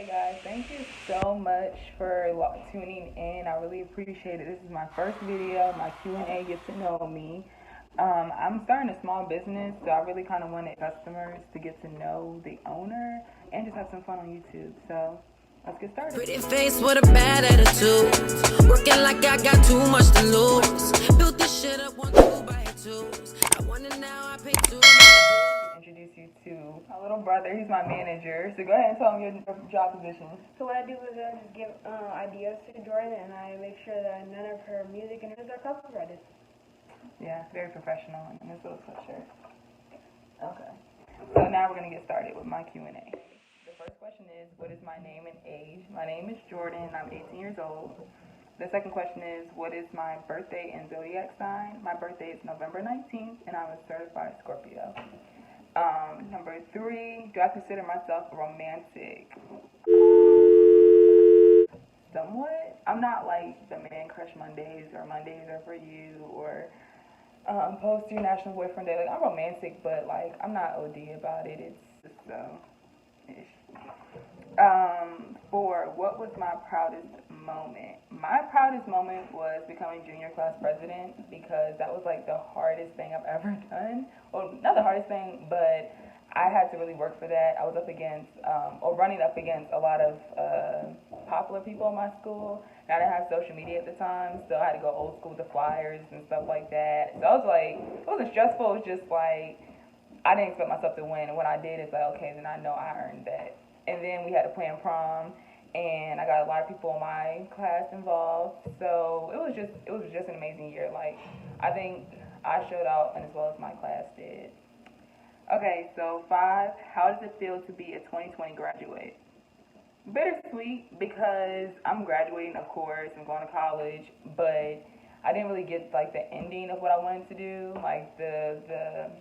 Hey guys, thank you so much for tuning in. I really appreciate it. This is my first video, my Q&A, get to know me. I'm starting a small business, so I really kind of wanted customers to get to know the owner and just have some fun on YouTube. So let's get started. Pretty face with a bad attitude. Working like I got too much to lose. Built this shit up 1, 2 by 2s. I wonder now I pay too much. Introduce you to my little brother. He's my manager. So go ahead and tell him your job position. So what I do is I just give ideas to Jordan, and I make sure that none of her music and hers are copyrighted. Yeah, very professional in this little sweatshirt. Okay. So now we're gonna get started with my Q&A. The first question is, what is my name and age? My name is Jordan. I'm 18 years old. The second question is, what is my birthday and zodiac sign? My birthday is November 19th, and I'm a certified Scorpio. Number 3, do I consider myself romantic? Somewhat. I'm not like the man crush Mondays or Mondays are for you or post your national boyfriend day. Like, I'm romantic, but like I'm not OD about it. It's just ish. 4, what was my proudest moment? My proudest moment was becoming junior class president because that was like the hardest thing I've ever done. Well, not the hardest thing, but I had to really work for that. I was up against, or running up against a lot of popular people in my school. And I didn't have social media at the time, so I had to go old school with the flyers and stuff like that. So I was like, it wasn't stressful, it was just like, I didn't expect myself to win. And when I did, it's like, okay, then I know I earned that. And then we had to plan prom, and I got a lot of people in my class involved. So it was just an amazing year. Like, I think I showed out and as well as my class did. Okay, so 5, how does it feel to be a 2020 graduate? Bittersweet because I'm graduating, of course, I'm going to college, but I didn't really get like the ending of what I wanted to do, like the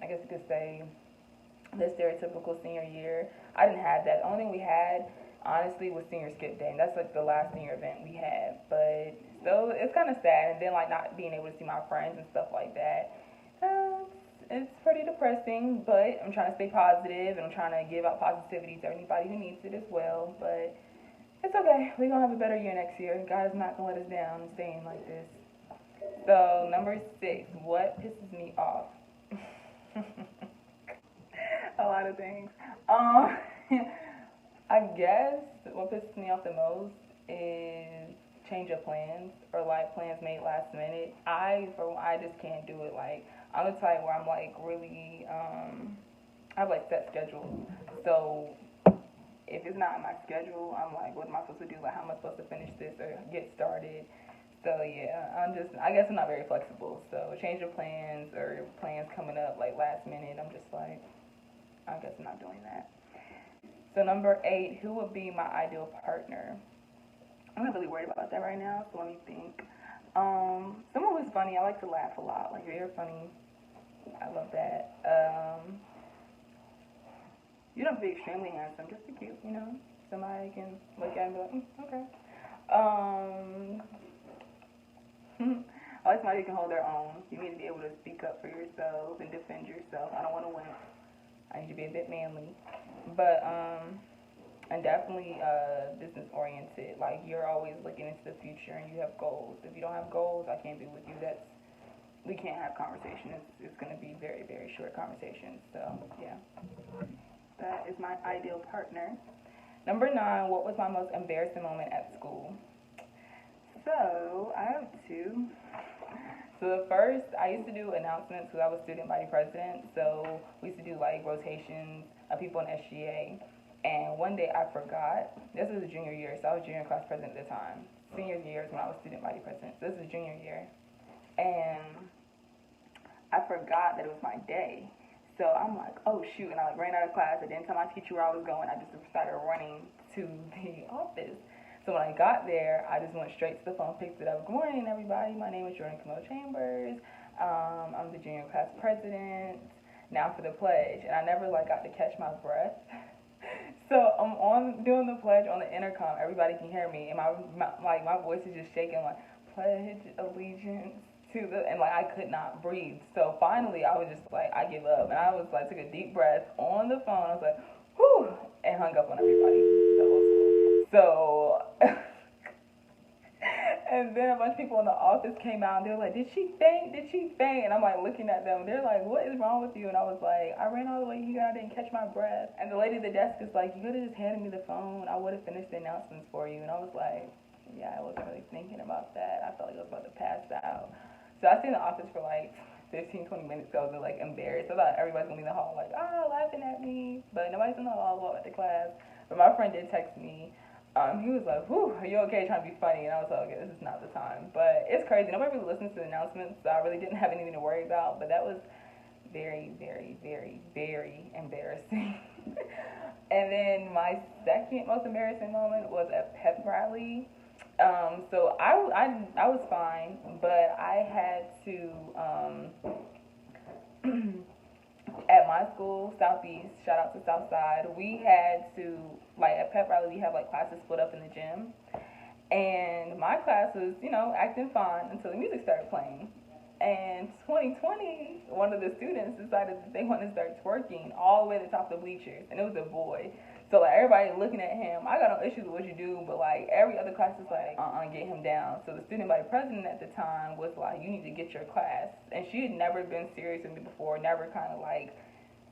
I guess you could say the stereotypical senior year. I didn't have that. The only thing we had, honestly, was senior skip day, and that's like the last senior event we had. But so it's kind of sad, and then like not being able to see my friends and stuff like that. It's pretty depressing, but I'm trying to stay positive, and I'm trying to give out positivity to anybody who needs it as well. But it's okay. We're going to have a better year next year. God is not going to let us down and staying like this. So, number 6, what pisses me off? A lot of things. I guess what pisses me off the most is change of plans or like plans made last minute. I just can't do it. Like, I'm the type where I'm like really I have like set schedules. So if it's not in my schedule, I'm like, what am I supposed to do? Like, how am I supposed to finish this or get started? So yeah, I guess I'm not very flexible. So change of plans or plans coming up like last minute, I'm just like, I guess I'm not doing that. So number 8, who would be my ideal partner? I'm not really worried about that right now, so let me think. Someone who's funny. I like to laugh a lot. Like, you're funny. I love that. You don't have to be extremely handsome, just be cute, you know? Somebody can look at and be like, okay. I like somebody who can hold their own. You need to be able to speak up for yourself and defend yourself. I don't want to win. I need to be a bit manly. But, and definitely business oriented. Like, you're always looking into the future and you have goals. If you don't have goals, I can't be with you. We can't have conversations. It's going to be very, very short conversations. So, yeah. That is my ideal partner. Number 9, what was my most embarrassing moment at school? So, I have 2. So the first, I used to do announcements because I was student body president. So we used to do like rotations of people in SGA. And one day I forgot. This was a junior year, so I was junior class president at the time. Senior year is when I was student body president. So this is junior year. And I forgot that it was my day. So I'm like, oh shoot, and I like ran out of class. I didn't tell my teacher where I was going. I just started running to the office. So when I got there, I just went straight to the phone, picked it up. Good morning, everybody. My name is Jordan Camille Chambers. I'm the junior class president. Now for the pledge. And I never like got to catch my breath. So I'm on doing the pledge on the intercom. Everybody can hear me, and my voice is just shaking. Like, pledge allegiance to the, and like I could not breathe. So finally, I was just like, I give up, and I was like, took a deep breath on the phone. I was like, whew, and hung up on everybody. The whole school. So, and then a bunch of people in the office came out and they were like, did she faint? Did she faint? And I'm like looking at them. They're like, what is wrong with you? And I was like, I ran all the way here. I didn't catch my breath. And the lady at the desk is like, you could have just handed me the phone. I would have finished the announcements for you. And I was like, yeah, I wasn't really thinking about that. I felt like I was about to pass out. So I stayed in the office for like 15, 20 minutes. So I was like embarrassed. I thought everybody's going to be in the hall like, laughing at me. But nobody's in the hall at the class. But my friend did text me. He was like, whew, are you okay, trying to be funny? And I was like, okay, this is not the time. But it's crazy. Nobody really listens to the announcements, so I really didn't have anything to worry about. But that was very, very, very, very embarrassing. And then my second most embarrassing moment was at pep rally. So I was fine, but I had to, at my school, Southeast, shout out to Southside, we had to, like, at pep rally, we have, like, classes split up in the gym. And my class was, acting fine until the music started playing. And 2020, one of the students decided that they wanted to start twerking all the way to the top of the bleachers. And it was a boy. So, like, everybody looking at him, I got no issues with what you do, but, like, every other class was like, get him down. So the student body president at the time was like, you need to get your class. And she had never been serious with me before, never kind of, like,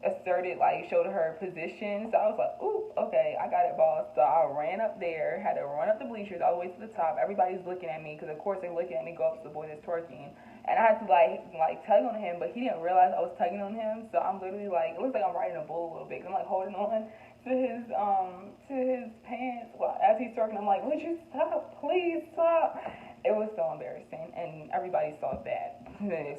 asserted, like, showed her position. So I was like, ooh, okay, I got it, boss. So I ran up there, had to run up the bleachers all the way to the top. Everybody's looking at me, because, of course, they're looking at me go up to the boy that's twerking. And I had to, like tug on him, but he didn't realize I was tugging on him. So I'm literally, like, it looks like I'm riding a bull a little bit. I'm, like, holding on to his pants as he's twerking. I'm like, would you stop? Please stop. It was so embarrassing, and everybody saw that.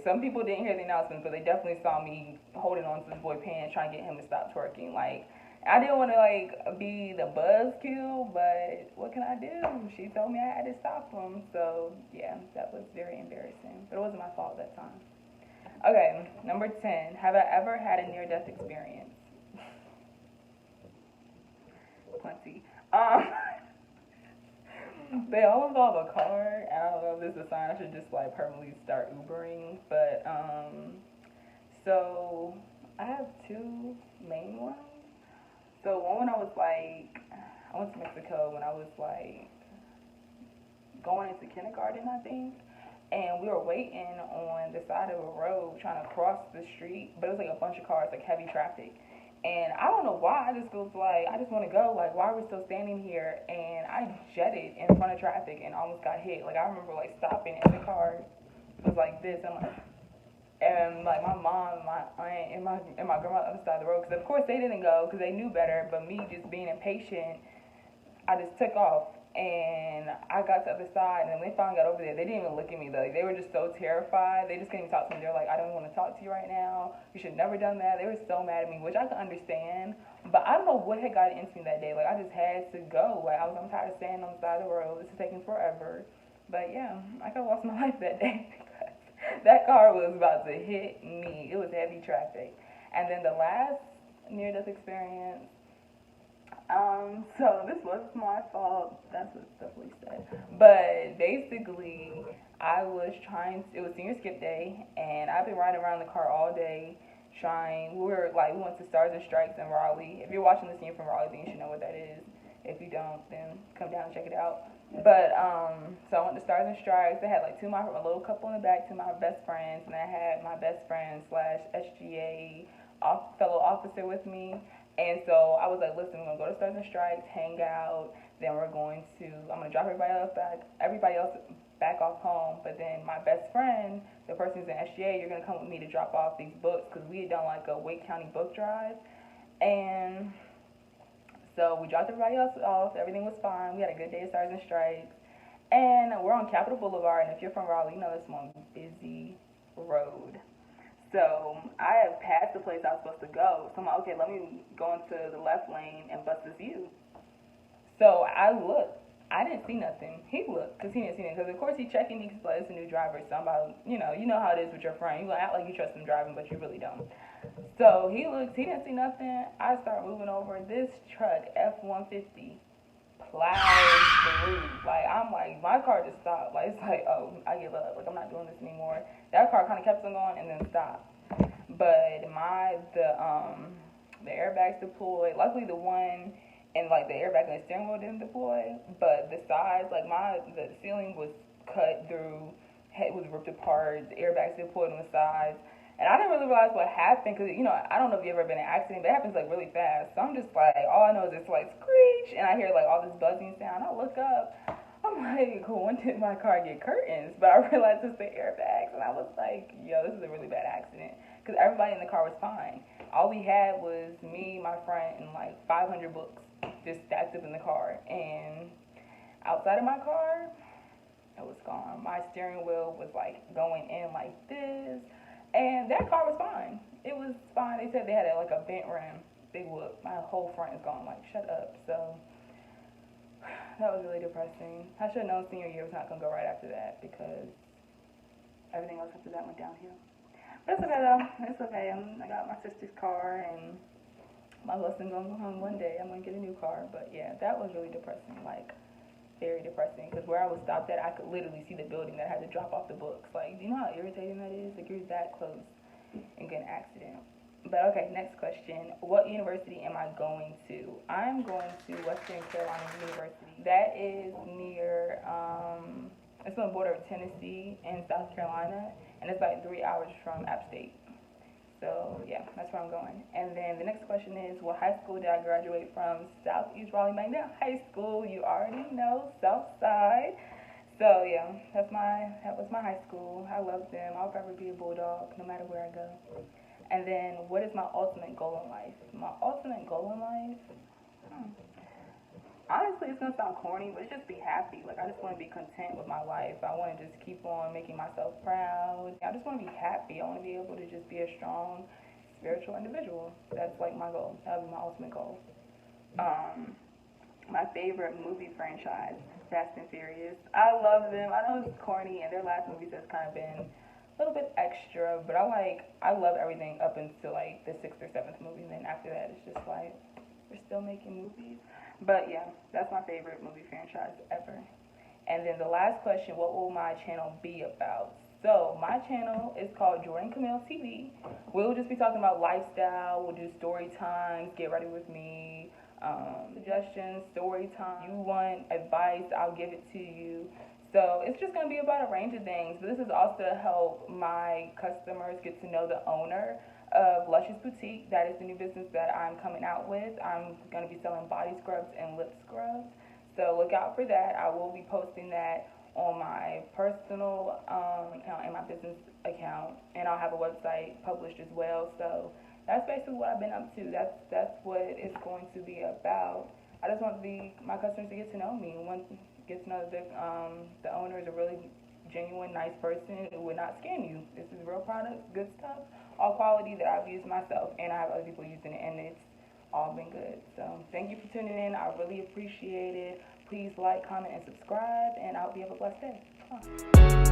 Some people didn't hear the announcements, but they definitely saw me holding on to this boy's pants, trying to get him to stop twerking. Like, I didn't want to, like, be the buzzkill, but what can I do? She told me I had to stop him. So, yeah, that was very embarrassing. But it wasn't my fault that time. Okay, number 10. Have I ever had a near-death experience? Plenty. They all involve a car. I don't know if this is a sign I should just, like, permanently start Ubering. But, so I have two main ones. So one when I was like, I went to Mexico when I was like going into kindergarten, I think, and we were waiting on the side of a road trying to cross the street, but it was like a bunch of cars, like heavy traffic. And I don't know why, I just was like, I just want to go, like, why are we still standing here? And I jetted in front of traffic and almost got hit. Like, I remember, like, stopping and the car was like this, and like my mom, my aunt, and my grandma on the other side of the road, because of course they didn't go because they knew better, but me just being impatient, I just took off. And I got to the other side, and when they finally got over there, they didn't even look at me, though. Like, they were just so terrified. They just couldn't even talk to me. They were like, I don't want to talk to you right now. You should have never done that. They were so mad at me, which I could understand. But I don't know what had got into me that day. Like, I just had to go. Like, I'm tired of standing on the side of the road. This is taking forever. But, yeah, I could have lost my life that day because that car was about to hit me. It was heavy traffic. And then the last near-death experience, so this was my fault. That's what Stephanie said. But basically, it was senior skip day, and I've been riding around the car all day we went to Stars and Stripes in Raleigh. If you're watching this and you're from Raleigh, then you should know what that is. If you don't, then come down and check it out. But, so I went to Stars and Stripes. I had like a little couple in the back, two of my best friends, and I had my best friend / SGA fellow officer with me. And so I was like, listen, we're going to go to Stars and Stripes, hang out, then I'm going to drop everybody else back off home, but then my best friend, the person who's in SGA, you're going to come with me to drop off these books, because we had done like a Wake County book drive. And so we dropped everybody else off, everything was fine, we had a good day at Stars and Stripes, and we're on Capitol Boulevard, and if you're from Raleigh, you know it's one busy road. So I have passed the place I was supposed to go. So I'm like, okay, let me go into the left lane and bust this U. So I looked. I didn't see nothing. He looked because he didn't see anything. Because, of course, he's checking me because it's a new driver. So I'm about, you know how it is with your friend. You act like you trust him driving, but you really don't. So he looked. He didn't see nothing. I start moving over. This truck, F-150, plows through. Like, I'm like, my car just stopped. Like, it's like, oh, I give up. Like, I'm not doing this anymore. That car kind of kept on going and then stopped. But the airbags deployed. Luckily, the one and like the airbag and the steering wheel didn't deploy, but the sides, like the ceiling was cut through, head was ripped apart, the airbags deployed on the sides. And I didn't really realize what happened because, I don't know if you've ever been in an accident, but it happens like really fast. So I'm just like, all I know is it's like screech, and I hear like all this buzzing sound. I look up, I'm like, when did my car get curtains? But I realized it's the airbags, and I was like, yo, this is a really bad accident because everybody in the car was fine. All we had was me, my friend, and like 500 books just stacked up in the car. And outside of my car, it was gone. My steering wheel was like going in like this. And that car was fine. It was fine. They said they had like a bent rim. Big whoop. My whole front is gone. Like, shut up. So that was really depressing. I should have known senior year was not going to go right after that because everything else after that went downhill. But it's okay though. It's okay. I got my sister's car and my husband's going to go home one day. I'm going to get a new car. But yeah, that was really depressing. Like, very depressing because where I was stopped at, I could literally see the building that I had to drop off the books. Like, do you know how irritating that is? Like, you're that close and get an accident. But okay, next question. What university am I going to? I'm going to Western Carolina University. That is near, it's on the border of Tennessee and South Carolina, and it's like 3 hours from App State. So yeah, that's where I'm going. And then the next question is, what high school did I graduate from? Southeast Raleigh Magnet High School. You already know, South Side. So yeah, that was my high school. I love them. I'll probably be a Bulldog no matter where I go. And then, what is my ultimate goal in life? My ultimate goal in life? Honestly, it's gonna sound corny, but it's just be happy. Like, I just want to be content with my life. I want to just keep on making myself proud. I just want to be happy. I want to be able to just be a strong, spiritual individual. That's like my goal. That would be my ultimate goal. My favorite movie franchise, Fast and Furious. I love them. I know it's corny, and their last movies has kind of been a little bit extra, but I love everything up until like the 6th or 7th movie, and then after that, it's just like, we're still making movies. But yeah, that's my favorite movie franchise ever. And then the last question, what will my channel be about? So my channel is called Jordan Camille TV. We'll just be talking about lifestyle. We'll do story times, get ready with me, suggestions, story time. You want advice, I'll give it to you. So it's just going to be about a range of things. But this is also to help my customers get to know the owner of Luscious Boutique. That is the new business that I'm coming out with. I'm going to be selling body scrubs and lip scrubs. So look out for that. I will be posting that on my personal account and my business account. And I'll have a website published as well. So that's basically what I've been up to. That's what it's going to be about. I just want my customers to get to know me. Get to know the owner is a really genuine, nice person who would not scam you. This is real products, good stuff, all quality that I've used myself, and I have other people using it, and it's all been good. So thank you for tuning in. I really appreciate it. Please like, comment, and subscribe, and I hope you have a blessed day.